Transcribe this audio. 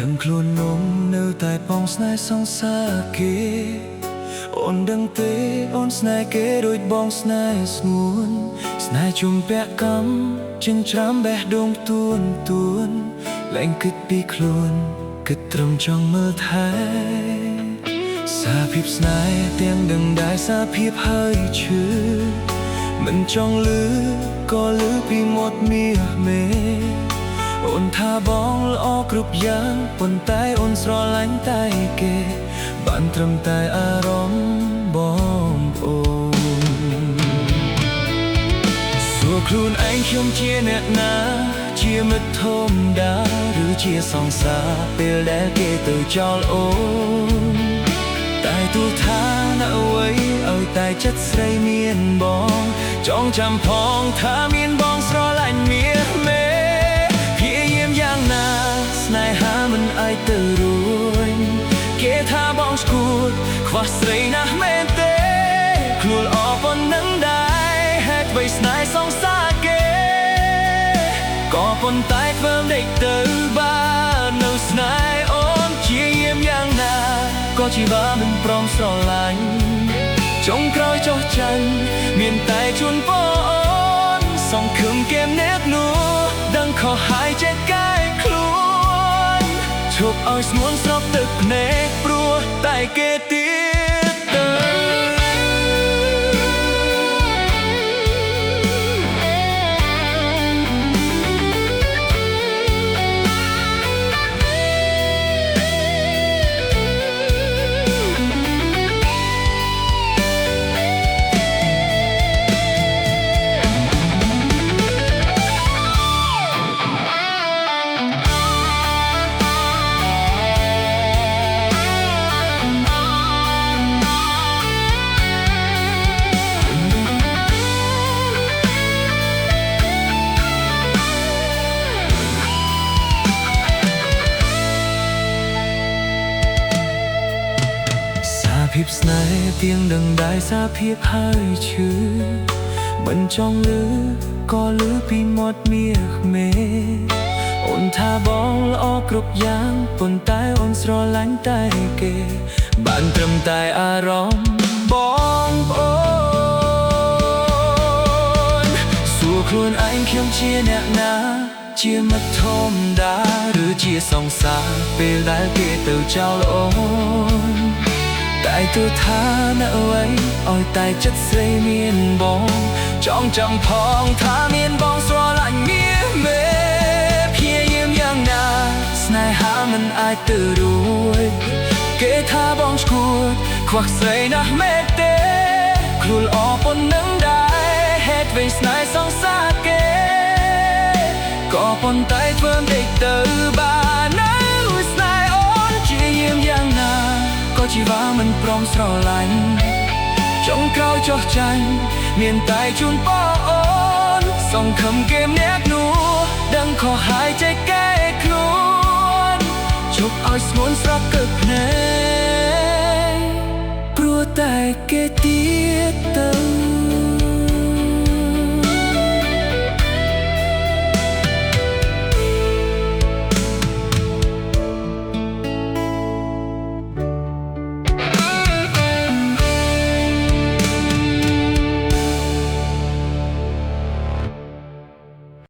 ដឹងខ្លួននំនៅតែបងស្នេហ៍សង្សារគេអូនដឹងទេអូនស្នេហ៍គេដូចបងស្នេហ៍ស្ងួនស្នេហ៍ជុំពាក់កំចិញ្ច្រាំបេះដូងទួនលែងគិតពីខ្លួនគិតត្រឹមចង់មើលថែសារភាពស្នេហ៍ទាំងដឹងដែរសារភាពហើយឈឺមិនចង់លឺក៏លឺពីមាត់មាសមេអូនថាបងល្អគ្រប់យ៉ាងប៉ុន្តែអូនស្រឡាញ់តែគេបានត្រឹមតែអារម្មណ៍បងប្អូនសួរខ្លួនឯងខ្ញុំជាអ្នកណាជាមិត្តធម្មតាឬជាសង្សារពេលដែលគេទៅចោលអូនតែទោះថានៅអ្វីឲ្យតែចិត្តស្រីមានបងចងចាំផងថាមានបងស្រឡាញ់មាសមេយ៉ាងណាស្នេហាមិនអាចទៅរួចគេថាបងស្គួតខ្វះស្រីណាស់មែនទេខ្លួនអប៉ុណ្ណឹងដែរហេតុអ្វីស្នេហ៍សង្សារគេក៏ប៉ុន្តែធ្វើដេកទៅបាននៅស្នេហ៍អូនជាយាមយ៉ាងណាក៏ជីវាមិនព្រមស្រឡាញ់ចុងក្រោយចុះចាញ់មានតែជូនបងអូនសង្ឃឹមគេម្នាក់នោះដឹងខុសហើយចេះកែខ្លួនឈប់ឲ្យស្ងួនស្របទឹកភ្នែកព្រោះតែគេទៀតទៅភាពស្នេហ៍ទៀងដឹងដែរសារភាពហើយឈឺមិនចង់លឺក៏លឺពីមាត់មាសមេអូនថាបងល្អគ្រប់យ៉ាងប៉ុន្តែអូនស្រឡាញ់តែគេបានត្រឹមតែអារម្មណ៍បងប្អូនសួរខ្លួនឯងខ្ញុំជាអ្នកណាជាមិត្តធម្មតាឬជាសង្សារពេលដែលគេទៅចោលអូនតែទោះថានៅអ្វីឲ្យតែចិត្តស្រីមានបងចងចាំផងថាមានបងស្រឡាញ់មាសមេព្យាយាមយ៉ាងណាស្នេហាមិនអាចទៅរួចគេថាបងស្គួតខ្វះស្រីណាស់មែនទេខ្លួនអប៉ុណ្ណឹងដែរហេតុអ្វីស្នេហ៍សង្សារគេក៏ប៉ុន្តែធ្វើដេកទៅបាននៅស្នេហ៍អូនជាយាមយ៉ាងណាក៏ជីវាមិនព្រមស្រឡាញ់ចុងក្រោយចុះចាញ់មានតែជូនបងអូនសង្ឃឹមគេម្នាក់នោះដឹងខុសហើយចេះកែខ្លួនជប់ឲ្យស្ងួនស្រក់ទឹកភ្នែកព្រោះតែគេទៀត